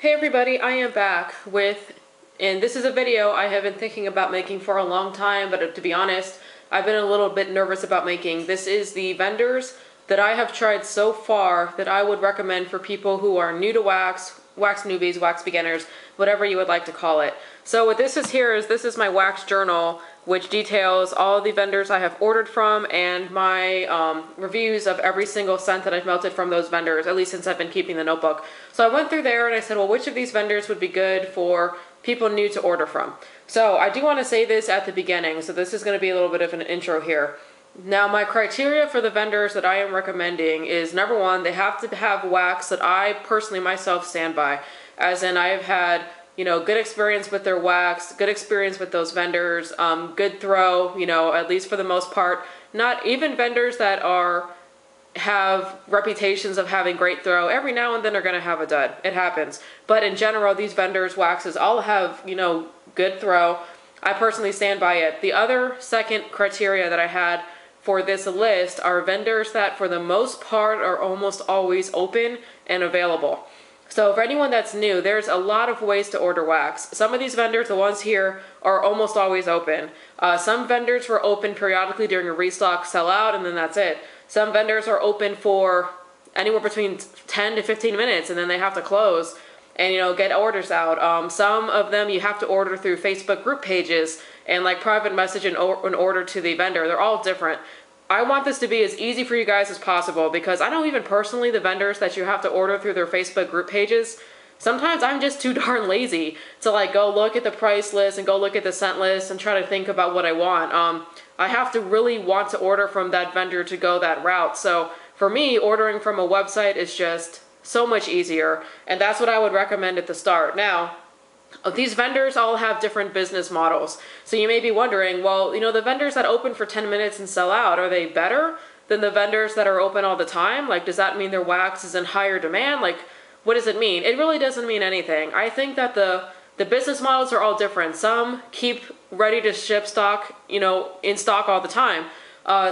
Hey everybody, I am back and this is a video I have been thinking about making for a long time, but to be honest, I've been a little bit nervous about making. This is the vendors that I have tried so far that I would recommend for people who are new to wax, wax newbies, wax beginners, whatever you would like to call it. So what this is here is this is my wax journal, which details all the vendors I have ordered from and my reviews of every single scent that I've melted from those vendors, at least since I've been keeping the notebook. So I went through there and I said, well, which of these vendors would be good for people new to order from? So I do want to say this at the beginning, so this is going to be a little bit of an intro here. Now, my criteria for the vendors that I am recommending is, number one, they have to have wax that I personally myself stand by. As in, I have had, good experience with their wax, good experience with those vendors, good throw, at least for the most part. Not even vendors that have reputations of having great throw. Every now and then are going to have a dud. It happens. But in general, these vendors' waxes all have, good throw. I personally stand by it. The other second criteria that I had for this list are vendors that for the most part are almost always open and available. So for anyone that's new, there's a lot of ways to order wax. Some of these vendors, the ones here, are almost always open. Some vendors were open periodically during a restock, sell out, and then that's it. Some vendors are open for anywhere between 10 to 15 minutes, and then they have to close and, get orders out. Some of them you have to order through Facebook group pages and like private message in order to the vendor. They're all different. I want this to be as easy for you guys as possible because I know even personally the vendors that you have to order through their Facebook group pages, sometimes I'm just too darn lazy to like go look at the price list and go look at the scent list and try to think about what I want. I have to really want to order from that vendor to go that route. So for me, ordering from a website is just so much easier, and that's what I would recommend at the start. Now, these vendors all have different business models. So you may be wondering, well, the vendors that open for 10 minutes and sell out, are they better than the vendors that are open all the time? Like, does that mean their wax is in higher demand? Like, what does it mean? It really doesn't mean anything. I think that the business models are all different. Some keep ready to ship stock, in stock all the time.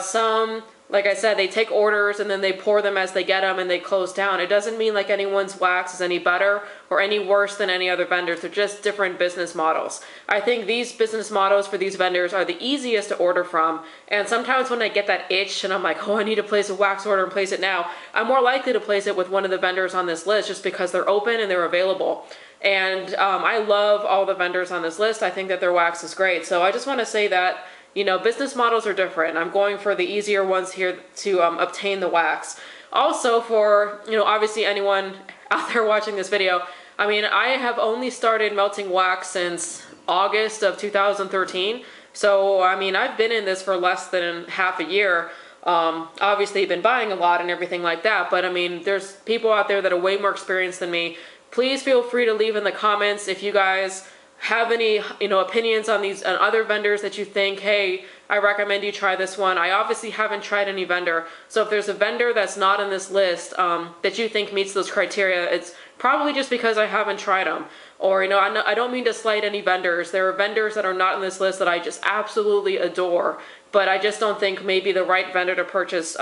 Some, like I said, they take orders and then they pour them as they get them and they close down. It doesn't mean like anyone's wax is any better or any worse than any other vendors. They're just different business models. I think these business models for these vendors are the easiest to order from. And sometimes when I get that itch and I'm like, oh, I need to place a wax order and place it now, I'm more likely to place it with one of the vendors on this list just because they're open and they're available. And I love all the vendors on this list. I think that their wax is great. So I just want to say that business models are different. I'm going for the easier ones here to obtain the wax. Also for, obviously anyone out there watching this video, I have only started melting wax since August of 2013. So, I've been in this for less than half a year. Obviously been buying a lot and everything like that, but there's people out there that are way more experienced than me. Please feel free to leave in the comments if you guys have any, opinions on these and other vendors that you think, hey, I recommend you try this one. I obviously haven't tried any vendor. So if there's a vendor that's not in this list that you think meets those criteria, it's probably just because I haven't tried them. Or, I don't mean to slight any vendors. There are vendors that are not in this list that I just absolutely adore, but I just don't think maybe the right vendor to purchase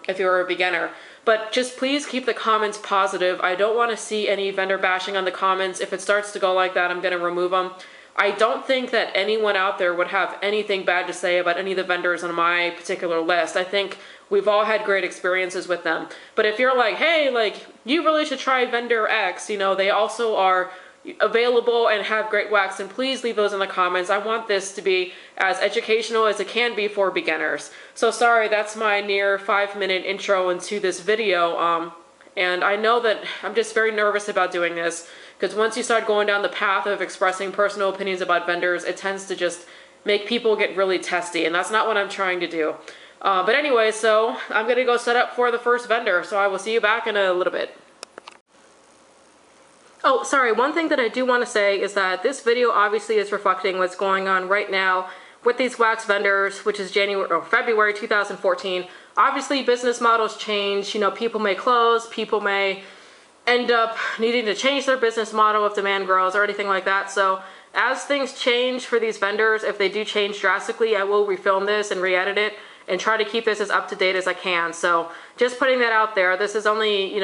if you're a beginner. But just please keep the comments positive. I don't want to see any vendor bashing on the comments. If it starts to go like that, I'm going to remove them. I don't think that anyone out there would have anything bad to say about any of the vendors on my particular list. I think we've all had great experiences with them. But if you're like, hey, you really should try vendor X, they also are available and have great wax, and please leave those in the comments. I want this to be as educational as it can be for beginners. So sorry, that's my near 5-minute intro into this video. And I know that I'm just very nervous about doing this because once you start going down the path of expressing personal opinions about vendors, it tends to just make people get really testy, and that's not what I'm trying to do. But anyway, so I'm gonna go set up for the first vendor, so I will see you back in a little bit. Oh, sorry, one thing that I do want to say is that this video obviously is reflecting what's going on right now with these wax vendors, which is February 2014. Obviously, business models change. People may close, people may end up needing to change their business model if demand grows or anything like that. So as things change for these vendors, if they do change drastically, I will refilm this and re-edit it and try to keep this as up to date as I can. So just putting that out there. This is only,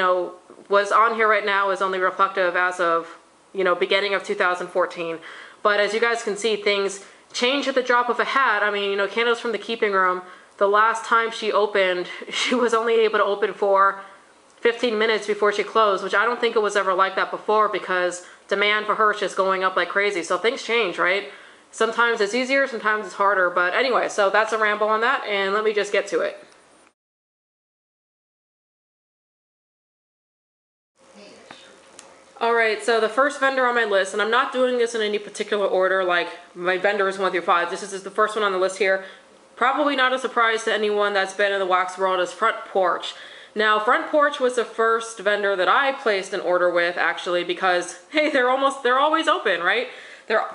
was on here right now is only reflective as of beginning of 2014. But as you guys can see, things change at the drop of a hat. I mean, Candles from the Keeping Room, the last time she opened, she was only able to open for 15 minutes before she closed, which I don't think it was ever like that before, because demand for her is just going up like crazy. So things change, right? Sometimes it's easier, sometimes it's harder. But anyway, so that's a ramble on that, and let me just get to it. Alright, so the first vendor on my list, and I'm not doing this in any particular order, like my vendors 1 through 5. This is the first one on the list here. Probably not a surprise to anyone that's been in the wax world, is Front Porch. Now, Front Porch was the first vendor that I placed an order with, actually, because, hey, they're always open, right?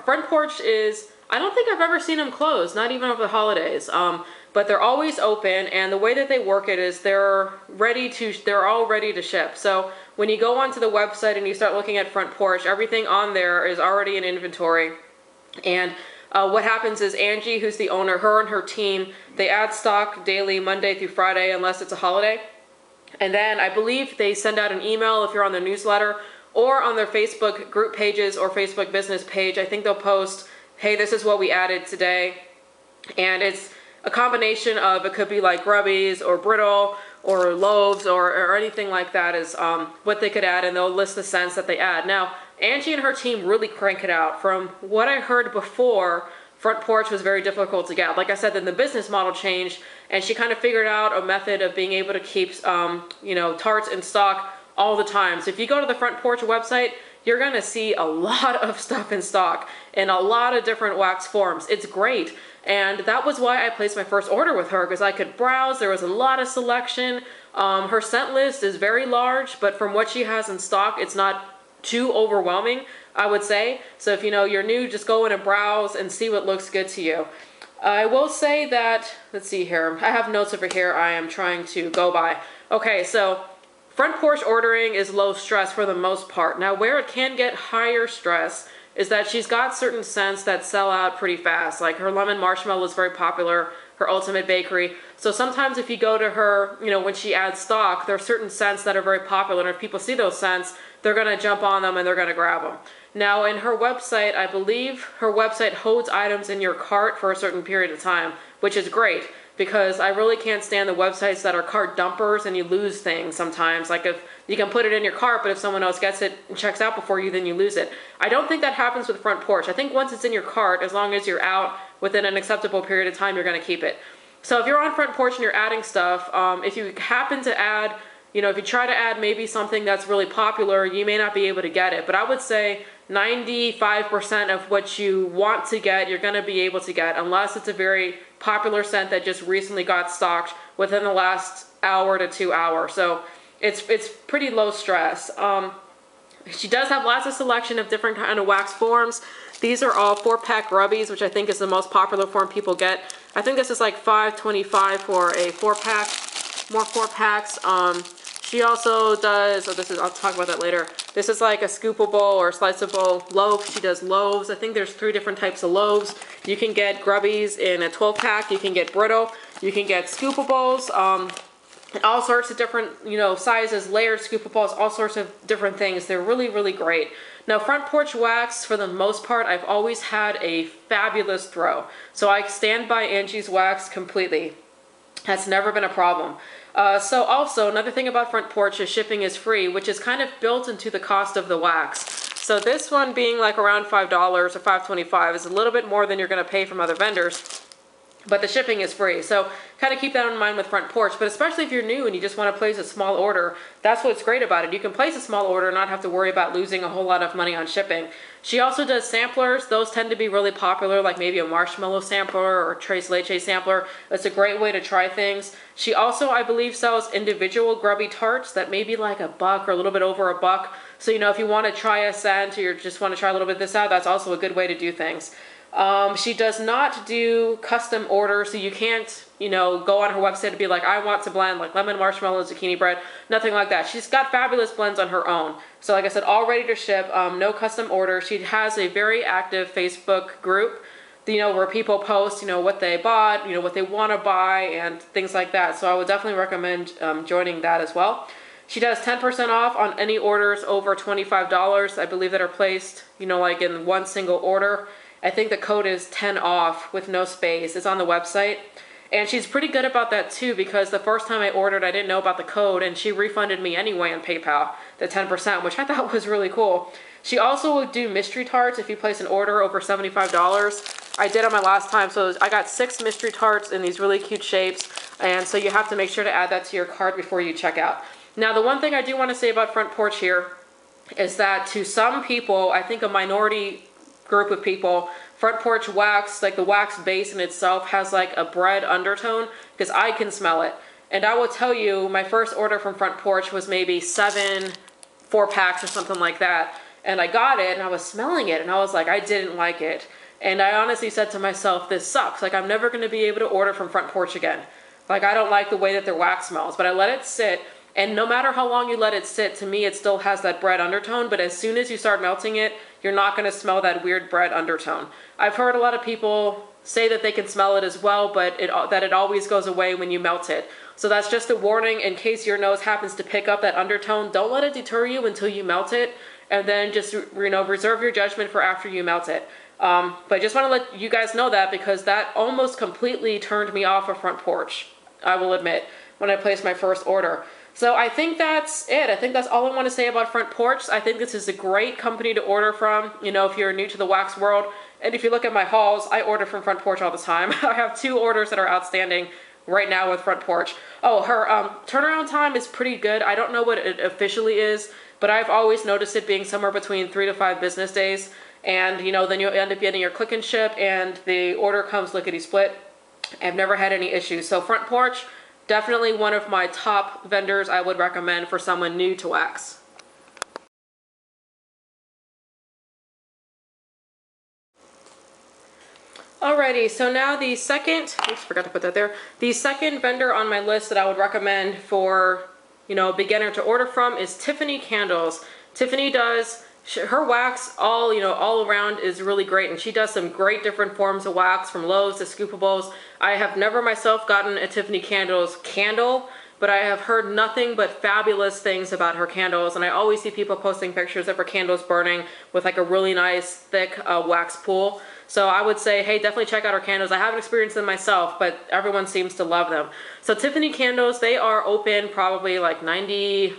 Front Porch is, I don't think I've ever seen them close, not even over the holidays. But they're always open, and the way that they work it is they're all ready to ship. So when you go onto the website and you start looking at Front Porch, everything on there is already in inventory. And what happens is Angie, who's the owner, her and her team, they add stock daily, Monday through Friday, unless it's a holiday. And then I believe they send out an email if you're on their newsletter, or on their Facebook group pages or Facebook business page. I think they'll post, hey, this is what we added today. And it's a combination of, it could be like grubbies or brittle or loaves or anything like that is what they could add, and they'll list the scents that they add. Now, Angie and her team really crank it out. From what I heard before, Front Porch was very difficult to get. Like I said, then the business model changed, and she kind of figured out a method of being able to keep, tarts in stock all the time. So if you go to the Front Porch website, you're going to see a lot of stuff in stock in a lot of different wax forms. It's great. And that was why I placed my first order with her, because I could browse. There was a lot of selection. Her scent list is very large, but from what she has in stock, it's not too overwhelming, I would say. So if you're new, just go in and browse and see what looks good to you. I will say that, let's see here. I have notes over here I am trying to go by. Okay, so Front Porch ordering is low stress for the most part. Now, where it can get higher stress is that she's got certain scents that sell out pretty fast. Like her lemon marshmallow is very popular, her ultimate bakery. So sometimes if you go to her, when she adds stock, there are certain scents that are very popular, and if people see those scents, they're gonna jump on them and they're gonna grab them. Now, in her website, I believe her website holds items in your cart for a certain period of time, which is great, because I really can't stand the websites that are cart dumpers and you lose things sometimes. Like, if you can put it in your cart, but if someone else gets it and checks out before you, then you lose it. I don't think that happens with Front Porch. I think once it's in your cart, as long as you're out within an acceptable period of time, you're going to keep it. So if you're on Front Porch and you're adding stuff, if you happen to add, if you try to add maybe something that's really popular, you may not be able to get it. But I would say 95% of what you want to get, you're going to be able to get, unless it's a very popular scent that just recently got stocked within the last hour to 2 hours. So it's pretty low stress. She does have lots of selection of different kind of wax forms. These are all 4-pack grubbies, which I think is the most popular form people get. I think this is like $5.25 for a 4-pack, more 4-packs. She also does, I'll talk about that later. This is like a scoopable or sliceable loaf. She does loaves. I think there's 3 different types of loaves. You can get grubbies in a 12-pack. You can get brittle. You can get scoopables. All sorts of different, sizes, layered scoopables, all sorts of different things. They're really, really great. Now, Front Porch wax, for the most part, I've always had a fabulous throw. So I stand by Angie's wax completely. That's never been a problem. So also, another thing about Front Porch is shipping is free, which is kind of built into the cost of the wax. So this one being like around $5 or $5.25 is a little bit more than you're going to pay from other vendors. But the shipping is free. So kind of keep that in mind with Front Porch. But especially if you're new and you just want to place a small order, that's what's great about it. You can place a small order and not have to worry about losing a whole lot of money on shipping. She also does samplers. Those tend to be really popular, like maybe a marshmallow sampler or a tres leche sampler. That's a great way to try things. She also, I believe, sells individual grubby tarts that may be like $1 or a little bit over $1. So, if you want to try a scent or you just want to try a little bit of this out, that's also a good way to do things. She does not do custom orders, so you can't, go on her website and be like, I want to blend like lemon marshmallow, zucchini bread, nothing like that. She's got fabulous blends on her own. So like I said, all ready to ship, no custom order. She has a very active Facebook group, where people post, what they bought, what they want to buy and things like that. So I would definitely recommend joining that as well. She does 10% off on any orders over $25, I believe, that are placed, you know, like in one single order. I think the code is 10 off with no space. It's on the website. And she's pretty good about that too, because the first time I ordered, I didn't know about the code, and she refunded me anyway on PayPal, the 10%, which I thought was really cool. She also will do mystery tarts if you place an order over $75. I did on my last time, so I got 6 mystery tarts in these really cute shapes, and so you have to make sure to add that to your cart before you check out. Now, the one thing I do want to say about Front Porch here is that to some people, I think a minority group of people, Front Porch wax, like the wax base in itself, has like a bread undertone, because I can smell it. And I will tell you, my first order from Front Porch was maybe 7 4-packs or something like that. And I got it and I was smelling it and I was like, I didn't like it. And I honestly said to myself, this sucks. Like, I'm never going to be able to order from Front Porch again. Like, I don't like the way that their wax smells. But I let it sit. And no matter how long you let it sit, to me, it still has that bread undertone. But as soon as you start melting it, you're not going to smell that weird bread undertone. I've heard a lot of people say that they can smell it as well, but that it always goes away when you melt it. So that's just a warning in case your nose happens to pick up that undertone. Don't let it deter you until you melt it. And then just, you know, reserve your judgment for after you melt it. But I just want to let you guys know that, because that almost completely turned me off of Front Porch, I will admit, when I placed my first order. So I think that's it. I think that's all I want to say about Front Porch. I think this is a great company to order from, you know, if you're new to the wax world. And if you look at my hauls, I order from Front Porch all the time. I have 2 orders that are outstanding right now with Front Porch. Oh, her turnaround time is pretty good. I don't know what it officially is, but I've always noticed it being somewhere between 3 to 5 business days. And, you know, then you'll end up getting your click and ship and the order comes lickety-split. I've never had any issues. So Front Porch, definitely one of my top vendors I would recommend for someone new to wax. Alrighty, so now the second, oops, forgot to put that there. The second vendor on my list that I would recommend for, you know, a beginner to order from is Tiffany Candles. Tiffany does, her wax all around is really great, and she does some great different forms of wax, from loaves to scoopables. I have never myself gotten a Tiffany Candles candle, but I have heard nothing but fabulous things about her candles, and I always see people posting pictures of her candles burning with like a really nice thick wax pool. So I would say, hey, definitely check out her candles. I haven't experienced them myself, but everyone seems to love them. So Tiffany Candles, they are open probably like 94%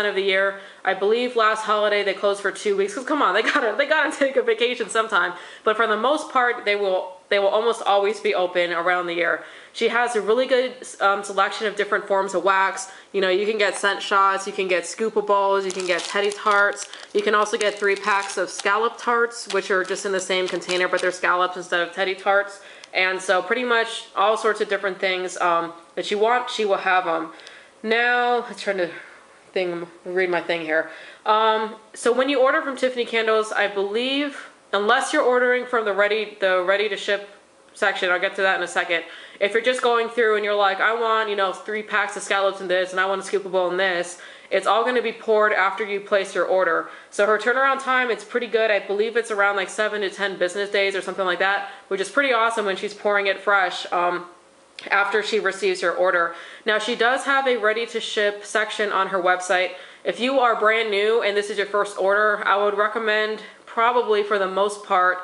of the year. I believe last holiday they closed for 2 weeks, because come on, they gotta take a vacation sometime. But for the most part, they will almost always be open around the year. She has a really good selection of different forms of wax. You know, you can get scent shots, you can get scoopables, you can get Teddy Tarts. You can also get 3 packs of scallop tarts, which are just in the same container, but they're scallops instead of Teddy Tarts. And so pretty much all sorts of different things that you want, she will have them. Now, let's try to read my thing here. So when you order from Tiffany Candles, I believe, unless you're ordering from the ready to ship section, I'll get to that in a second. If you're just going through and you're like, I want, you know, 3 packs of scallops in this, and I want a scoopable in this, it's all going to be poured after you place your order. So her turnaround time, it's pretty good. I believe it's around like 7 to 10 business days or something like that, which is pretty awesome when she's pouring it fresh after she receives your order. Now, she does have a ready to ship section on her website. If you are brand new and this is your first order, I would recommend, probably for the most part,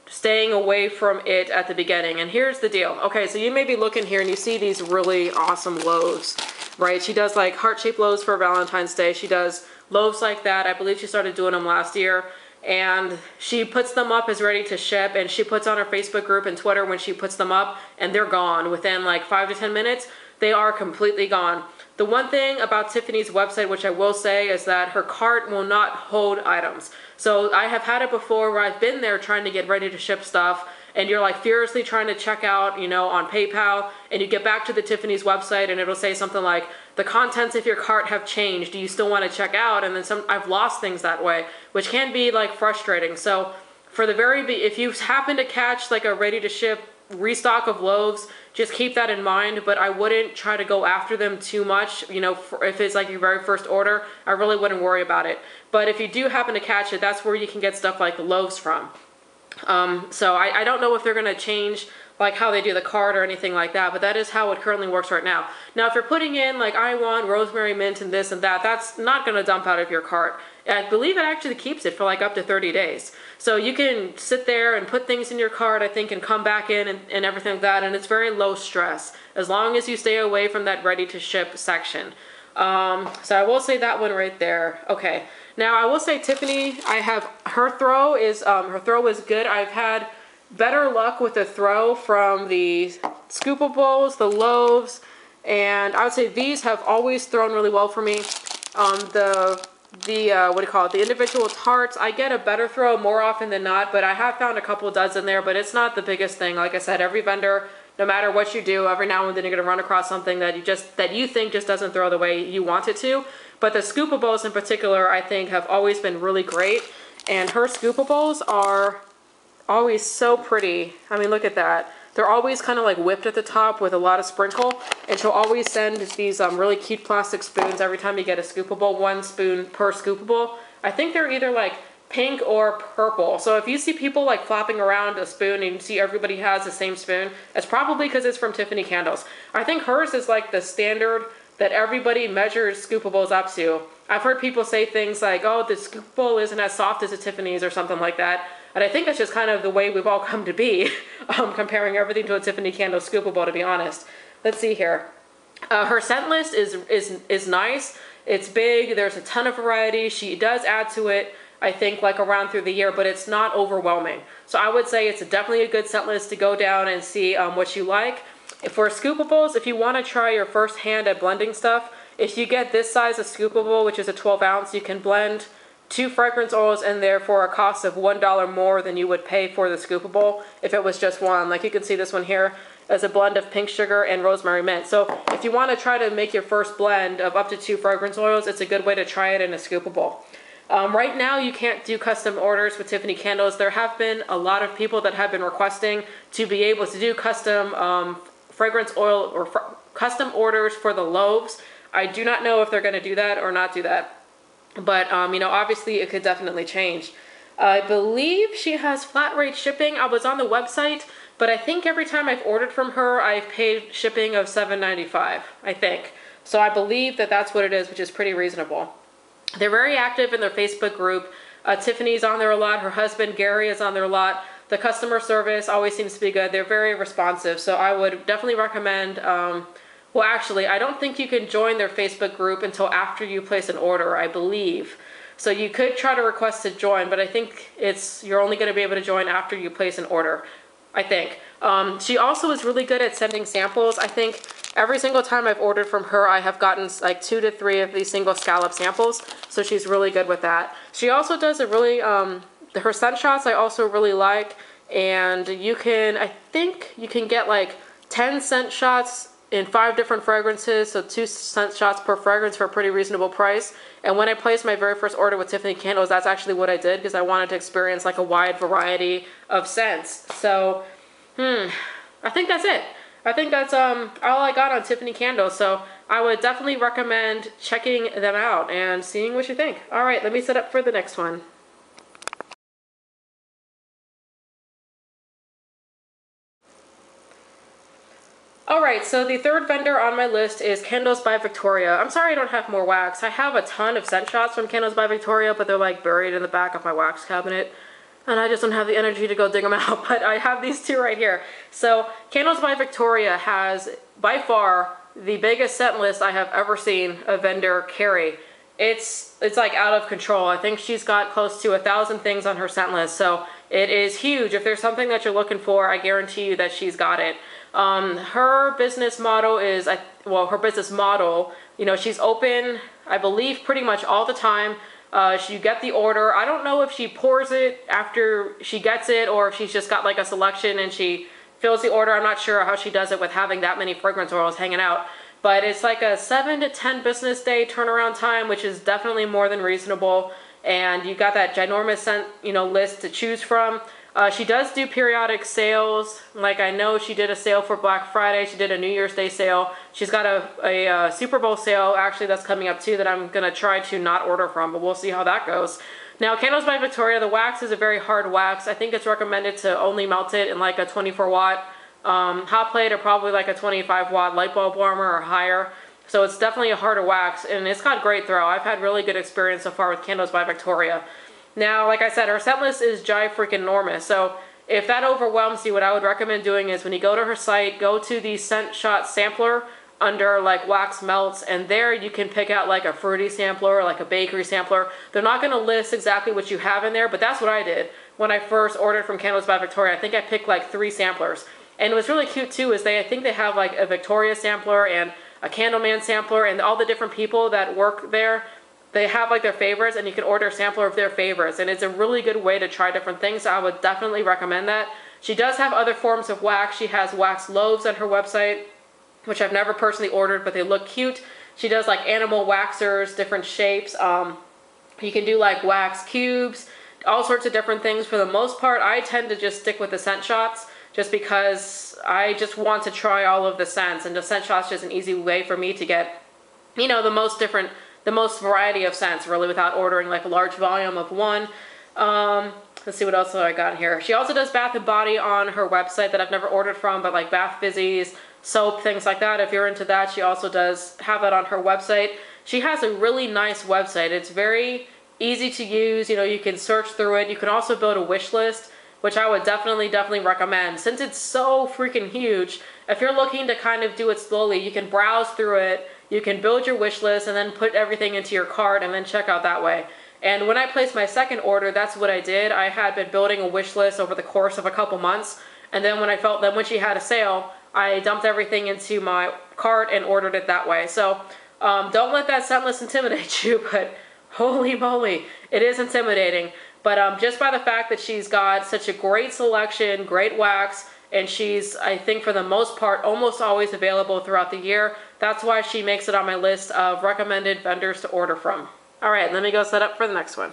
staying away from it at the beginning. And here's the deal. Okay, so you may be looking here and you see these really awesome loaves, right? She does like heart-shaped loaves for Valentine's Day. She does loaves like that. I believe she started doing them last year. And she puts them up as ready to ship, and she puts on her Facebook group and Twitter when she puts them up, and they're gone within like 5 to 10 minutes. They are completely gone. The one thing about Tiffany's website, which I will say, is that her cart will not hold items. So I have had it before where I've been there trying to get ready to ship stuff, and you're like furiously trying to check out, you know, on PayPal, and you get back to the Tiffany's website and it'll say something like, the contents of your cart have changed. Do you still want to check out? And then I've lost things that way, which can be like frustrating. So for the if you happen to catch like a ready to ship restock of loaves, just keep that in mind, but I wouldn't try to go after them too much. You know, if it's like your very first order, I really wouldn't worry about it. But if you do happen to catch it, that's where you can get stuff like loaves from. So I don't know if they're going to change like how they do the card or anything like that, but that is how it currently works right now. Now, if you're putting in like I want rosemary mint and this and that, that's not going to dump out of your cart. I believe it actually keeps it for like up to 30 days. So you can sit there and put things in your cart, I think, and come back in and everything like that, and it's very low stress as long as you stay away from that ready to ship section. So I will say that one right there. Okay. Now I will say Tiffany, her throw is good. I've had better luck with the throw from the scoopables, the loaves, and I would say these have always thrown really well for me. What do you call it? The individual tarts, I get a better throw more often than not, but I have found a couple dozen there, but it's not the biggest thing. Like I said, every vendor, no matter what you do, every now and then you're going to run across something that you think just doesn't throw the way you want it to. But the scoopables in particular, I think, have always been really great. And her scoopables are always so pretty. I mean, look at that. They're always kind of like whipped at the top with a lot of sprinkle. And she'll always send these really cute plastic spoons every time you get a scoopable, 1 spoon per scoopable. I think they're either like pink or purple. So if you see people like flopping around a spoon and you see everybody has the same spoon, it's probably because it's from Tiffany Candles. I think hers is like the standard that everybody measures scoopables up to. I've heard people say things like, oh, the scoopable isn't as soft as a Tiffany's or something like that. And I think that's just kind of the way we've all come to be, comparing everything to a Tiffany Candle scoopable, to be honest. Let's see here. Her scent list is nice. It's big. There's a ton of variety. She does add to it, I think, like around through the year, but it's not overwhelming. So I would say it's definitely a good scent list to go down and see what you like. For scoopables, if you want to try your first hand at blending stuff, if you get this size of scoopable, which is a 12 ounce, you can blend 2 fragrance oils in there for a cost of $1 more than you would pay for the scoopable if it was just one. Like you can see this one here as a blend of pink sugar and rosemary mint. So if you want to try to make your first blend of up to 2 fragrance oils, it's a good way to try it in a scoopable. Right now you can't do custom orders with Tiffany Candles. There have been a lot of people that have been requesting to be able to do custom fragrance oil or custom orders for the loaves. I do not know if they're going to do that or not do that. But, you know, obviously it could definitely change. I believe she has flat rate shipping. I was on the website, but I think every time I've ordered from her, I've paid shipping of $7.95, I think. So I believe that that's what it is, which is pretty reasonable. They're very active in their Facebook group. Tiffany's on there a lot. Her husband, Gary, is on there a lot. The customer service always seems to be good. They're very responsive. So I would definitely recommend, well, actually, I don't think you can join their Facebook group until after you place an order, I believe. So you could try to request to join, but I think you're only going to be able to join after you place an order, I think. She also is really good at sending samples. I think every single time I've ordered from her, I have gotten like 2 to 3 of these single scallop samples. So she's really good with that. She also does a really, her scent shots I also really like. And you can, I think you can get like 10 scent shots in 5 different fragrances, so 2 scent shots per fragrance for a pretty reasonable price. And when I placed my very first order with Tiffany Candles, that's actually what I did because I wanted to experience like a wide variety of scents. So, I think that's it. I think that's all I got on Tiffany Candles. So I would definitely recommend checking them out and seeing what you think. All right, let me set up for the next one. Alright, so the third vendor on my list is Candles by Victoria. I'm sorry I don't have more wax. I have a ton of scent shots from Candles by Victoria, but they're like buried in the back of my wax cabinet. And I just don't have the energy to go dig them out, but I have these 2 right here. So Candles by Victoria has, by far, the biggest scent list I have ever seen a vendor carry. It's like out of control. I think she's got close to 1,000 things on her scent list, so it is huge. If there's something that you're looking for, I guarantee you that she's got it. Her business motto is, you know, she's open, I believe, pretty much all the time. You get the order. I don't know if she pours it after she gets it or if she's just got like a selection and she fills the order. I'm not sure how she does it with having that many fragrance oils hanging out. But it's like a 7 to 10 business day turnaround time, which is definitely more than reasonable. And you got that ginormous scent, you know, list to choose from. She does do periodic sales. Like I know she did a sale for Black Friday. She did a New Year's Day sale. She's got a Super Bowl sale actually that's coming up too that I'm going to try to not order from, but we'll see how that goes. Now Candles by Victoria, the wax is a very hard wax. I think it's recommended to only melt it in like a 24 watt Hot plate are probably like a 25 watt light bulb warmer or higher. So it's definitely a harder wax, and it's got great throw. I've had really good experience so far with Candles by Victoria. Now, like I said, her scent list is freaking-normous. So if that overwhelms you, what I would recommend doing is when you go to her site, go to the Scent Shot Sampler under like wax melts, and there you can pick out like a fruity sampler or like a bakery sampler. They're not going to list exactly what you have in there, but that's what I did when I first ordered from Candles by Victoria. I think I picked like 3 samplers. And what's really cute too is I think they have like a Victoria sampler and a Candleman sampler, and all the different people that work there, they have like their favorites, and you can order a sampler of their favorites, and it's a really good way to try different things. So I would definitely recommend that. She does have other forms of wax. She has wax loaves on her website, which I've never personally ordered, but they look cute. She does like animal waxers, different shapes. You can do like wax cubes, all sorts of different things. For the most part, I tend to just stick with the scent shots, just because I just want to try all of the scents, and the scent shot's just an easy way for me to get, you know, the most variety of scents, really, without ordering like a large volume of one. Let's see what else I got here. She also does Bath & Body on her website that I've never ordered from, but like bath fizzies, soap, things like that. If you're into that, she also does have that on her website. She has a really nice website. It's very easy to use. You know, you can search through it. You can also build a wish list, which I would definitely recommend. Since it's so freaking huge, if you're looking to kind of do it slowly, you can browse through it, you can build your wish list, and then put everything into your cart and then check out that way. And when I placed my second order, that's what I did. I had been building a wish list over the course of a couple months, and then when she had a sale, I dumped everything into my cart and ordered it that way. So don't let that scent list intimidate you, but holy moly, it is intimidating. But just by the fact that she's got such a great selection, great wax, and she's, I think for the most part, almost always available throughout the year, that's why she makes it on my list of recommended vendors to order from. All right, let me go set up for the next one.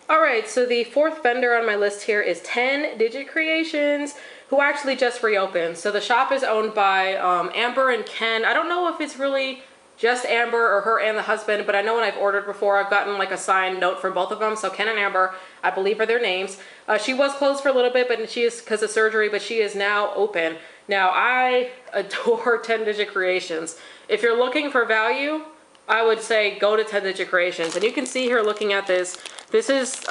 All right, so the 4th vendor on my list here is 10 Digit Kreations, who actually just reopened. So the shop is owned by Amber and Ken. I don't know if it's really just Amber or her and the husband, but I know when I've ordered before, I've gotten like a signed note from both of them. So Ken and Amber, I believe, are their names. She was closed for a little bit, but she is because of surgery, but she is now open. Now, I adore 10 Digit Kreations. If you're looking for value, I would say go to 10 Digit Kreations. And you can see here looking at this, this is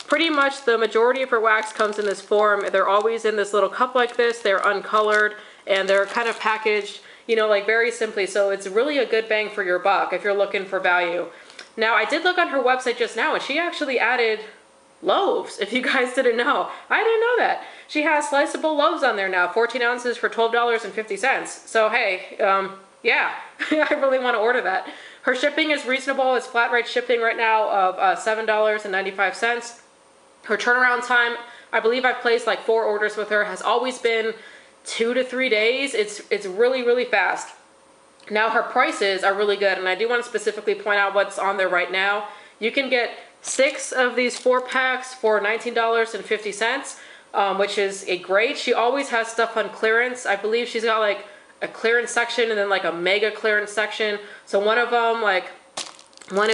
pretty much the majority of her wax comes in this form. They're always in this little cup like this. They're uncolored, and they're kind of packaged, you know, like very simply. So it's really a good bang for your buck if you're looking for value. Now, I did look on her website just now, and she actually added loaves, if you guys didn't know. I didn't know that. She has sliceable loaves on there now, 14 ounces for $12.50. So hey, yeah, I really want to order that. Her shipping is reasonable. It's flat rate shipping right now of $7.95. Her turnaround time, I believe I've placed like 4 orders with her, has always been 2 to 3 days. It's really fast. Now her prices are really good, and I do want to specifically point out what's on there right now. You can get 6 of these 4-packs for $19.50, which is great. She always has stuff on clearance. I believe she's got like a clearance section and then like a mega clearance section. So one of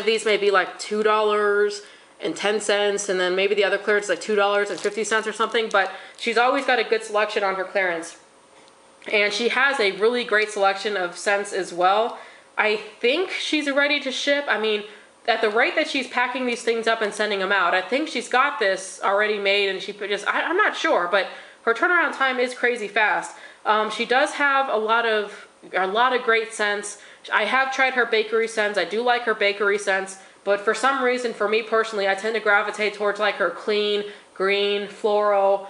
these may be like $2.10, and then maybe the other clearance is like $2.50 or something, but she's always got a good selection on her clearance. And she has a really great selection of scents as well. I think she's ready to ship. I mean, at the rate that she's packing these things up and sending them out, I think she's got this already made, and I'm not sure, but her turnaround time is crazy fast. She does have a lot of great scents. I have tried her bakery scents. I do like her bakery scents, but for some reason, for me personally, I tend to gravitate towards like her clean, green, floral,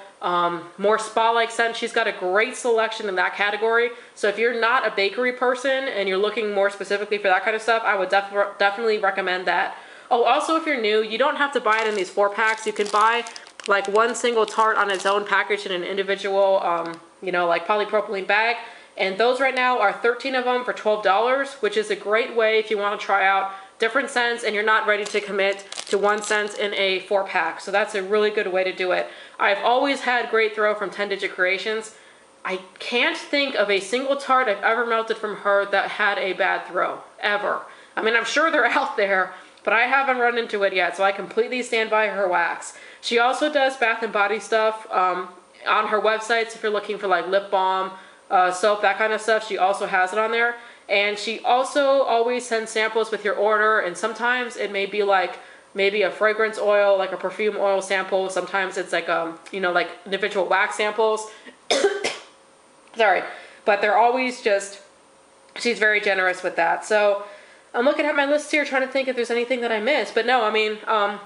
more spa-like scent. She's got a great selection in that category. So if you're not a bakery person and you're looking more specifically for that kind of stuff, I would definitely recommend that. Oh, also if you're new, you don't have to buy it in these 4-packs. You can buy like one single tart on its own package in an individual, you know, like polypropylene bag. And those right now are 13 of them for $12, which is a great way if you want to try out different scents and you're not ready to commit to one scent in a 4-pack. So that's a really good way to do it. I've always had great throw from 10 Digit Kreations. I can't think of a single tart I've ever melted from her that had a bad throw, ever. I mean, I'm sure they're out there, but I haven't run into it yet, so I completely stand by her wax. She also does Bath and Body stuff on her websites. If you're looking for like lip balm, soap, that kind of stuff, she also has it on there. And she also always sends samples with your order, and sometimes it may be like maybe a fragrance oil, like a perfume oil sample. Sometimes it's like you know, like individual wax samples. Sorry, but they're always just, she's very generous with that. So I'm looking at my list here trying to think if there's anything that I missed. But no, I mean, like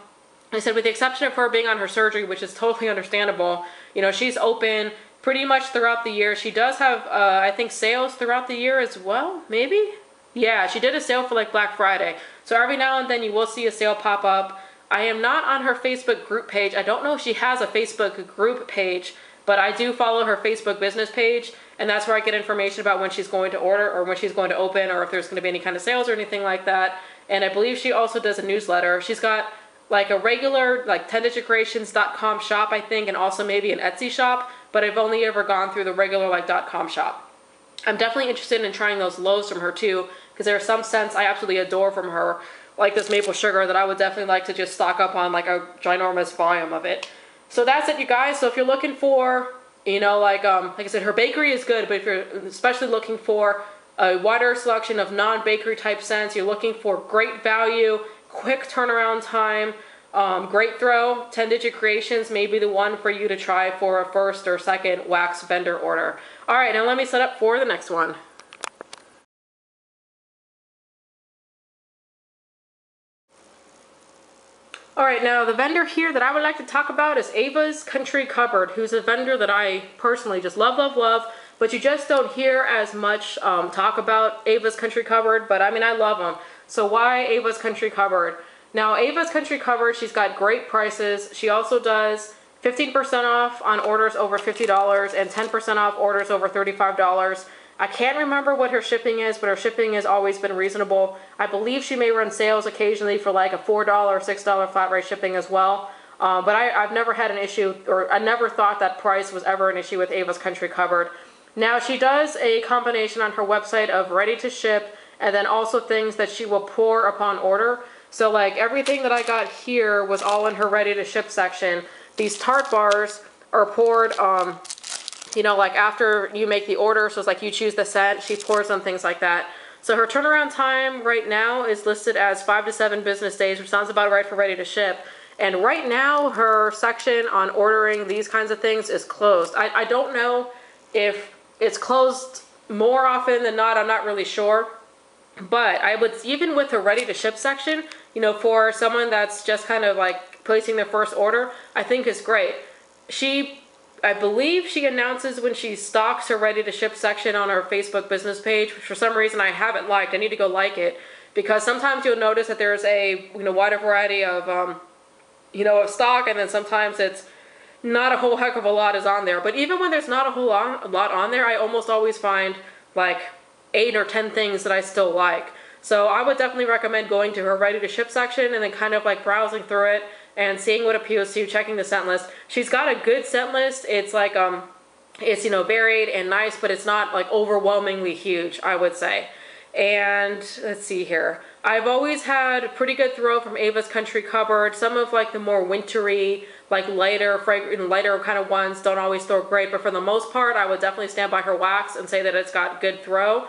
I said, with the exception of her being on her surgery, which is totally understandable, you know, she's open pretty much throughout the year. She does have, I think, sales throughout the year as well, maybe? Yeah, she did a sale for like Black Friday. So every now and then you will see a sale pop up. I am not on her Facebook group page. I don't know if she has a Facebook group page, but I do follow her Facebook business page, and that's where I get information about when she's going to order or when she's going to open or if there's going to be any kind of sales or anything like that. And I believe she also does a newsletter. She's got like a regular like tenditocreations.com shop, I think, and also maybe an Etsy shop, but I've only ever gone through the regular like .com shop. I'm definitely interested in trying those loaves from her too, because there are some scents I absolutely adore from her, like this maple sugar, that I would definitely like to just stock up on like a ginormous volume of it. So that's it, you guys. So if you're looking for, you know, like I said, her bakery is good, but if you're especially looking for a wider selection of non-bakery type scents, you're looking for great value, quick turnaround time, great throw, 10 Digit Kreations may be the one for you to try for a first or second wax vendor order. All right, now let me set up for the next one. All right, now the vendor here that I would like to talk about is Ava's Country Cupboard, who's a vendor that I personally just love, love, love, but you just don't hear as much talk about Ava's Country Cupboard, but I mean, I love them. So why Ava's Country Cupboard? Now, Ava's Country Cupboard, she's got great prices. She also does 15% off on orders over $50 and 10% off orders over $35. I can't remember what her shipping is, but her shipping has always been reasonable. I believe she may run sales occasionally for like a $4 or $6 flat rate shipping as well. But I've never had an issue, or I never thought that price was ever an issue with Ava's Country Cupboard. Now, she does a combination on her website of ready to ship and then also things that she will pour upon order. So like everything that I got here was all in her ready to ship section. These Tart bars are poured, you know, like after you make the order. So it's like you choose the scent, she pours on things like that. So her turnaround time right now is listed as 5 to 7 business days, which sounds about right for ready to ship. And right now her section on ordering these kinds of things is closed. I don't know if it's closed more often than not, I'm not really sure. But I would, even with her ready to ship section, you know, for someone that's just kind of like placing their first order, I think is great. I believe she announces when she stocks her ready to ship section on her Facebook business page, which for some reason I haven't liked. I need to go like it, because sometimes you'll notice that there's a, you know, wider variety of, you know, of stock, and then sometimes it's not a whole heck of a lot is on there. But even when there's not a whole lot on there, I almost always find like 8 or 10 things that I still like. So I would definitely recommend going to her ready to ship section and then kind of like browsing through it and seeing what appeals to you, checking the scent list. She's got a good scent list. It's like, it's, you know, varied and nice, but it's not like overwhelmingly huge, I would say. And let's see here. I've always had a pretty good throw from Ava's Country Cupboard. Some of like the more wintry, like lighter, fragrant, lighter kind of ones don't always throw great, but for the most part, I would definitely stand by her wax and say that it's got good throw.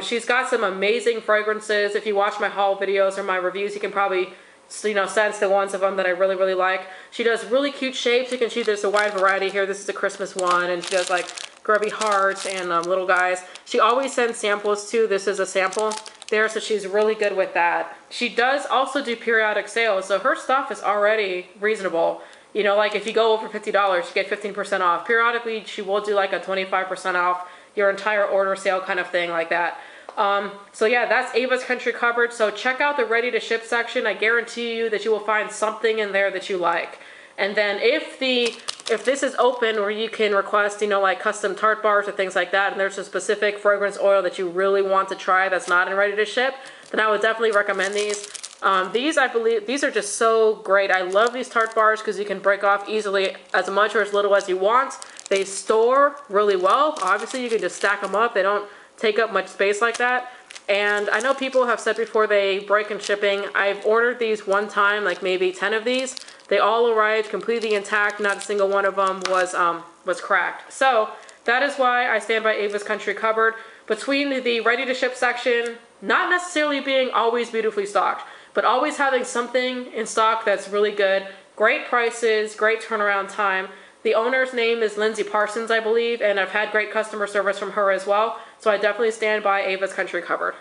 She's got some amazing fragrances. If you watch my haul videos or my reviews, you can probably, you know, sense the ones of them that I really, really like. She does really cute shapes. You can see there's a wide variety here. This is a Christmas one, and she does like grubby hearts and little guys. She always sends samples too. This is a sample there, so she's really good with that. She does also do periodic sales, so her stuff is already reasonable. You know, like if you go over $50, you get 15% off. Periodically, she will do like a 25% off your entire order sale kind of thing like that. So yeah, that's Ava's Country Cupboard. So check out the ready to ship section. I guarantee you that you will find something in there that you like. And then if this is open where you can request, you know, like custom Tart bars or things like that, and there's a specific fragrance oil that you really want to try that's not in ready to ship, then I would definitely recommend these. These, I believe, these are just so great. I love these Tart bars because you can break off easily as much or as little as you want. They store really well. Obviously, you can just stack them up. They don't take up much space like that. And I know people have said before they break in shipping. I've ordered these one time, like maybe 10 of these. They all arrived completely intact. Not a single one of them was cracked. So that is why I stand by Ava's Country Cupboard. Between the ready to ship section, not necessarily being always beautifully stocked, but always having something in stock that's really good, great prices, great turnaround time. The owner's name is Lindsay Parsons, I believe, and I've had great customer service from her as well. So I definitely stand by Ava's Country Cupboard.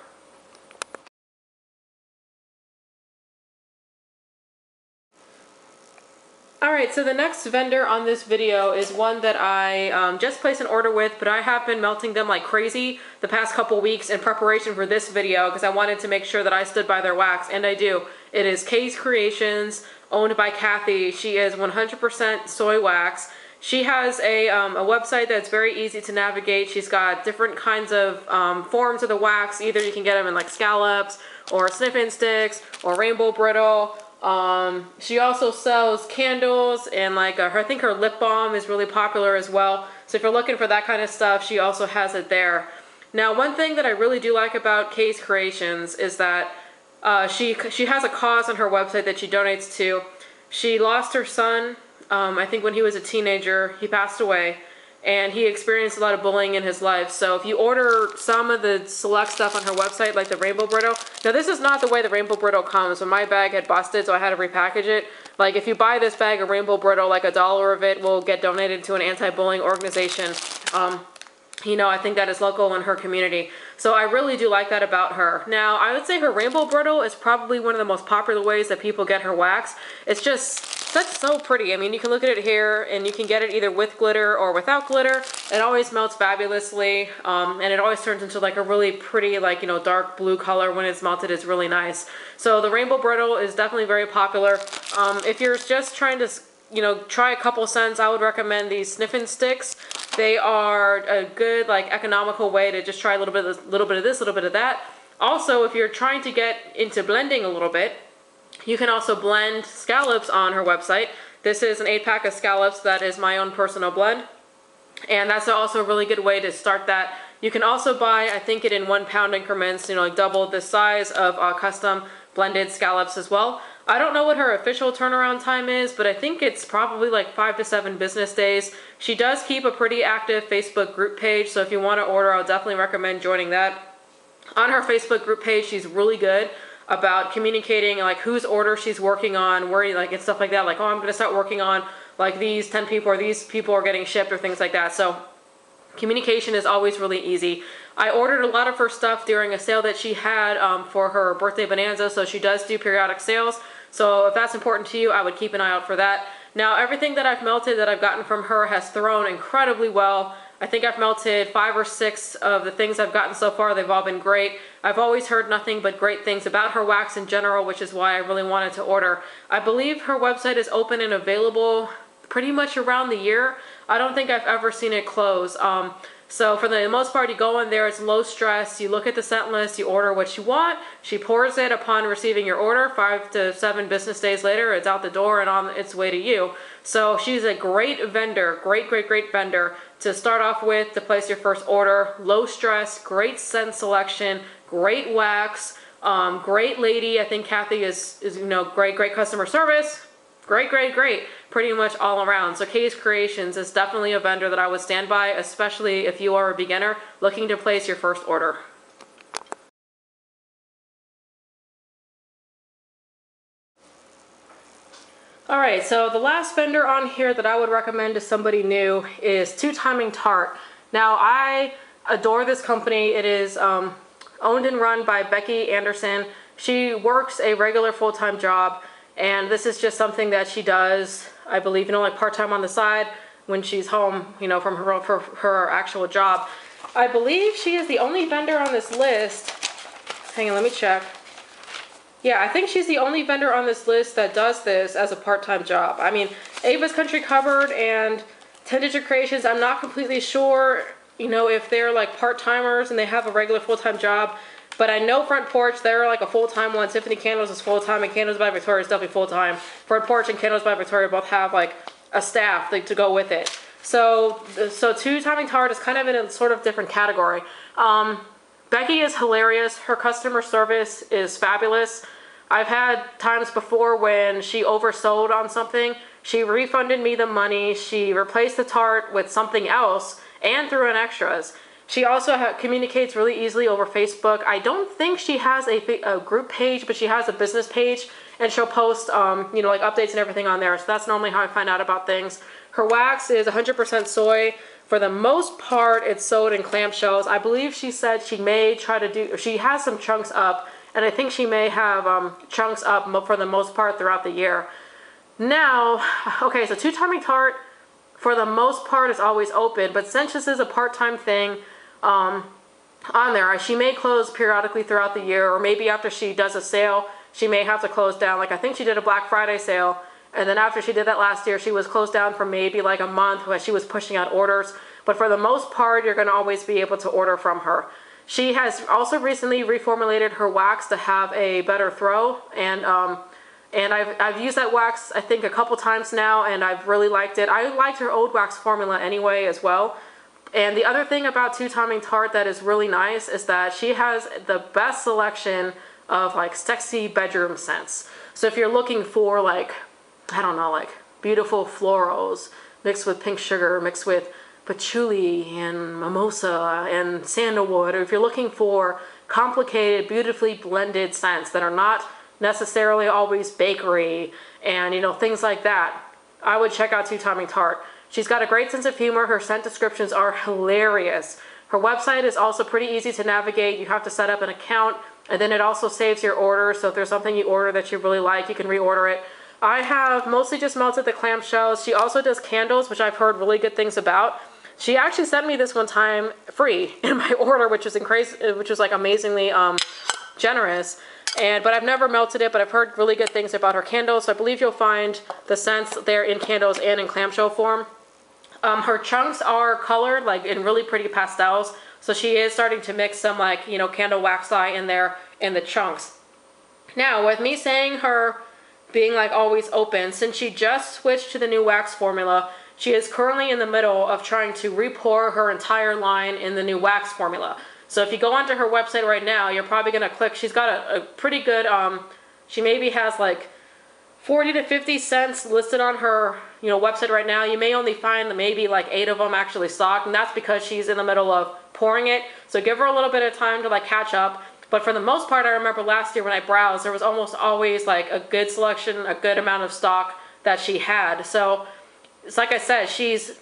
Alright, so the next vendor on this video is one that I just placed an order with, but I have been melting them like crazy the past couple weeks in preparation for this video because I wanted to make sure that I stood by their wax, and I do. It is Kreations, owned by Kathy. She is 100% soy wax. She has a website that's very easy to navigate. She's got different kinds of forms of the wax. Either you can get them in like scallops, or sniffing sticks, or rainbow brittle. She also sells candles, and like I think her lip balm is really popular as well. So if you're looking for that kind of stuff, she also has it there. Now, one thing that I really do like about Kreations is that she has a cause on her website that she donates to. She lost her son, I think when he was a teenager. He passed away, and he experienced a lot of bullying in his life. So if you order some of the select stuff on her website, like the rainbow brittle, now this is not the way the rainbow brittle comes. When my bag had busted, so I had to repackage it. Like if you buy this bag of rainbow brittle, like $1 of it will get donated to an anti-bullying organization. You know, I think that is local in her community. So I really do like that about her. Now, I would say her rainbow brittle is probably one of the most popular ways that people get her wax. It's just, that's so pretty. I mean, you can look at it here, and you can get it either with glitter or without glitter. It always melts fabulously, and it always turns into like a really pretty, like, you know, dark blue color when it's melted. It's really nice. So the rainbow brittle is definitely very popular. If you're just trying to, you know, try a couple scents, I would recommend these sniffing sticks. They are a good, like, economical way to just try a little bit of this, little bit of that. Also, if you're trying to get into blending a little bit, you can also blend scallops on her website. This is an 8-pack of scallops that is my own personal blend, and that's also a really good way to start that. You can also buy, I think, it in 1 pound increments, you know, like double the size of custom blended scallops as well. I don't know what her official turnaround time is, but I think it's probably like 5 to 7 business days. She does keep a pretty active Facebook group page, so if you want to order, I'll definitely recommend joining that. On her Facebook group page, she's really good about communicating like whose order she's working on, where, like, and stuff like that. Like, oh, I'm going to start working on like these 10 people, or these people are getting shipped, or things like that. So communication is always really easy. I ordered a lot of her stuff during a sale that she had for her birthday bonanza, so she does do periodic sales. So if that's important to you, I would keep an eye out for that. Now, everything that I've melted that I've gotten from her has thrown incredibly well. I think I've melted 5 or 6 of the things I've gotten so far. They've all been great. I've always heard nothing but great things about her wax in general, which is why I really wanted to order. I believe her website is open and available pretty much around the year. I don't think I've ever seen it close. So for the most part, you go in there, it's low stress, you look at the scent list, you order what you want, she pours it upon receiving your order. 5 to 7 business days later, it's out the door and on its way to you. So she's a great vendor, great vendor to start off with, to place your first order. Low stress, great scent selection, great wax, great lady. I think Kathy is you know, great customer service. Great, pretty much all around. So Kreations is definitely a vendor that I would stand by, especially if you are a beginner looking to place your first order. Alright, so the last vendor on here that I would recommend to somebody new is Timing Tart. Now, I adore this company. It is owned and run by Becky Anderson. She works a regular full-time job, and this is just something that she does, I believe, you know, like part-time on the side when she's home, you know, from her actual job. I believe she is the only vendor on this list. Hang on, let me check. Yeah, I think she's the only vendor on this list that does this as a part-time job. I mean, Ava's Country Cupboard and Untitled Kreations, I'm not completely sure, you know, if they're like part-timers and they have a regular full-time job. But I know Front Porch, they're like a full-time one. Tiffany Candles is full-time, and Candles by Victoria is definitely full-time. Front Porch and Candles by Victoria both have like a staff like, to go with it. So Timing Tart is kind of in a sort of different category. Becky is hilarious. Her customer service is fabulous. I've had times before when she oversold on something. She refunded me the money. She replaced the tart with something else and threw in extras. She also communicates really easily over Facebook. I don't think she has a group page, but she has a business page, and she'll post, you know, like updates and everything on there. So that's normally how I find out about things. Her wax is 100% soy. For the most part, it's sold in clamshells. I believe she said she may try to do, she has some chunks up, and I think she may have chunks up for the most part throughout the year. Now, okay, so Timing Tart, for the most part, is always open, but since this is a part-time thing on there, she may close periodically throughout the year, or maybe after she does a sale, she may have to close down. Like I think she did a Black Friday sale, and then after she did that last year, she was closed down for maybe like a month when she was pushing out orders. But for the most part, you're going to always be able to order from her. She has also recently reformulated her wax to have a better throw, and I've used that wax I think a couple times now, and I've really liked it. I liked her old wax formula anyway as well. And the other thing about Timing Tart that is really nice is that she has the best selection of like sexy bedroom scents. So if you're looking for like, I don't know, like beautiful florals mixed with pink sugar, mixed with patchouli and mimosa and sandalwood, or if you're looking for complicated, beautifully blended scents that are not necessarily always bakery and, you know, things like that, I would check out Timing Tart. She's got a great sense of humor. Her scent descriptions are hilarious. Her website is also pretty easy to navigate. You have to set up an account, and then it also saves your order. So if there's something you order that you really like, you can reorder it. I have mostly just melted the clamshells. She also does candles, which I've heard really good things about. She actually sent me this one time free in my order, which was like amazingly generous. But I've never melted it, but I've heard really good things about her candles. So I believe you'll find the scents there in candles and in clamshell form. Her chunks are colored like in really pretty pastels. So she is starting to mix some like, you know, candle wax dye in there in the chunks. Now, with me saying her being like always open, since she just switched to the new wax formula, she is currently in the middle of trying to re-pour her entire line in the new wax formula. So if you go onto her website right now, you're probably going to click, she's got a pretty good, she maybe has like 40 to 50 scents listed on her, you know, website right now. You may only find maybe like 8 of them actually stocked, and that's because she's in the middle of pouring it. So give her a little bit of time to like catch up. But for the most part, I remember last year when I browsed, there was almost always like a good selection, a good amount of stock that she had. So it's like I said, she's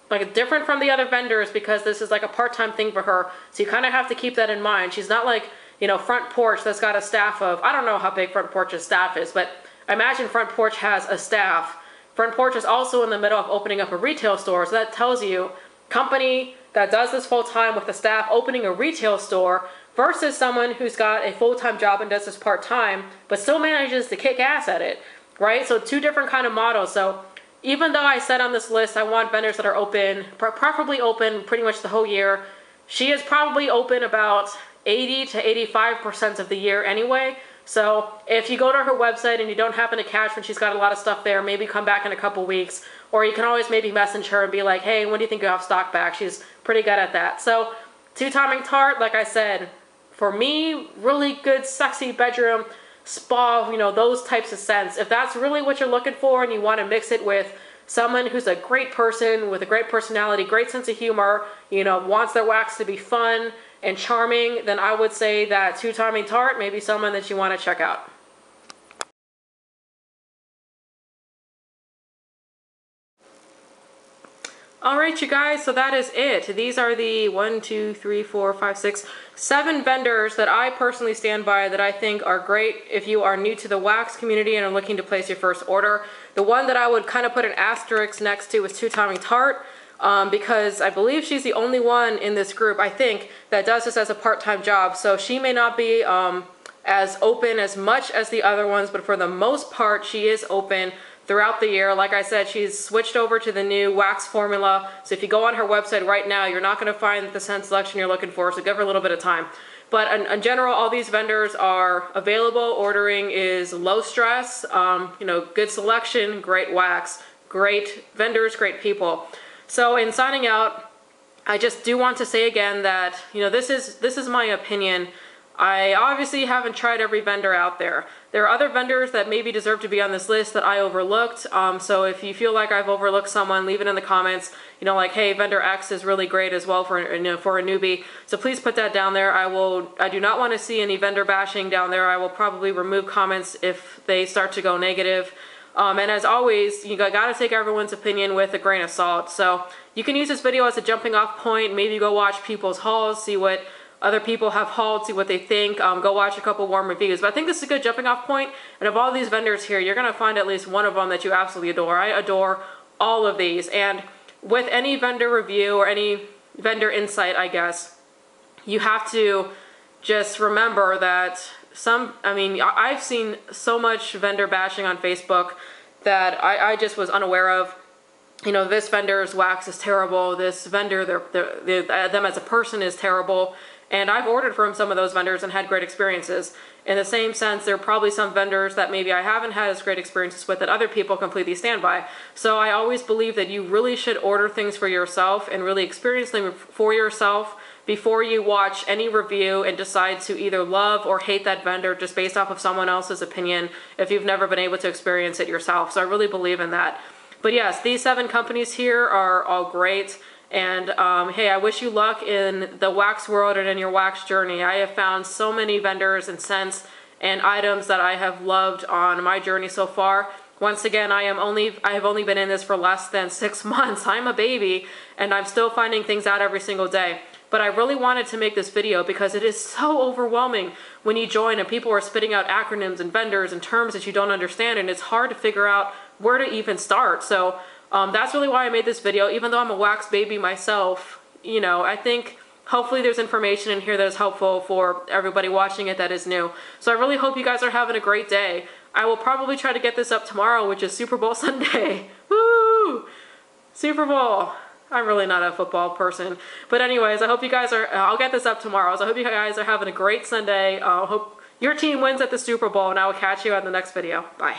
like different from the other vendors because this is like a part-time thing for her. So you kind of have to keep that in mind. She's not like, you know, Front Porch that's got a staff of, I don't know how big Front Porch's staff is, but I imagine Front Porch has a staff. Front Porch is also in the middle of opening up a retail store. So that tells you, company that does this full-time with the staff opening a retail store versus someone who's got a full-time job and does this part-time, but still manages to kick ass at it, right? So two different kind of models. So even though I said on this list, I want vendors that are open, preferably open pretty much the whole year, she is probably open about 80 to 85% of the year anyway. So if you go to her website and you don't happen to catch when she's got a lot of stuff there, maybe come back in a couple weeks, or you can always maybe message her and be like, hey, when do you think you have stock back? She's pretty good at that. So Timing Tart, like I said, for me, really good, sexy bedroom, spa, you know, those types of scents. If that's really what you're looking for and you want to mix it with someone who's a great person with a great personality, great sense of humor, you know, wants their wax to be fun and charming, then I would say that Timing Tart may be someone that you want to check out. Alright, you guys, so that is it. These are the 7 vendors that I personally stand by that I think are great if you are new to the wax community and are looking to place your first order. The one that I would kind of put an asterisk next to is Timing Tart, because I believe she's the only one in this group, I think, that does this as a part-time job. So she may not be as open as much as the other ones, but for the most part, she is open throughout the year. Like I said, she's switched over to the new wax formula. So if you go on her website right now, you're not going to find the scent selection you're looking for. So give her a little bit of time. But in general, all these vendors are available. Ordering is low stress. You know, good selection, great wax, great vendors, great people. So in signing out, I just do want to say again that, you know, this is my opinion. I obviously haven't tried every vendor out there. There are other vendors that maybe deserve to be on this list that I overlooked. So if you feel like I've overlooked someone, leave it in the comments. You know, like, hey, vendor X is really great as well for, you know, for a newbie. So please put that down there. I do not want to see any vendor bashing down there. I will probably remove comments if they start to go negative. And as always, you gotta take everyone's opinion with a grain of salt. So you can use this video as a jumping off point. Maybe go watch people's hauls, see what other people have hauled, see what they think. Go watch a couple warm reviews. But I think this is a good jumping off point. And of all these vendors here, you're gonna find at least one of them that you absolutely adore. I adore all of these. And with any vendor review or any vendor insight, I guess, you have to just remember that I've seen so much vendor bashing on Facebook that I just was unaware of. You know, this vendor's wax is terrible. This vendor, them as a person is terrible. And I've ordered from some of those vendors and had great experiences. In the same sense, there are probably some vendors that maybe I haven't had as great experiences with that other people completely stand by. So I always believe that you really should order things for yourself and really experience them for yourself before you watch any review and decide to either love or hate that vendor just based off of someone else's opinion if you've never been able to experience it yourself. So I really believe in that. But yes, these 7 companies here are all great. And hey, I wish you luck in the wax world and in your wax journey. I have found so many vendors and scents and items that I have loved on my journey so far. Once again, I have only been in this for less than 6 months. I'm a baby and I'm still finding things out every single day. But I really wanted to make this video because it is so overwhelming when you join and people are spitting out acronyms and vendors and terms that you don't understand, and it's hard to figure out where to even start. So that's really why I made this video. Even though I'm a wax baby myself, you know, I think hopefully there's information in here that is helpful for everybody watching it that is new. So I really hope you guys are having a great day. I will probably try to get this up tomorrow, which is Super Bowl Sunday. Woo! Super Bowl. I'm really not a football person. But anyways, I hope you guys are, I'll get this up tomorrow. So I hope you guys are having a great Sunday. I hope your team wins at the Super Bowl, and I will catch you on the next video. Bye.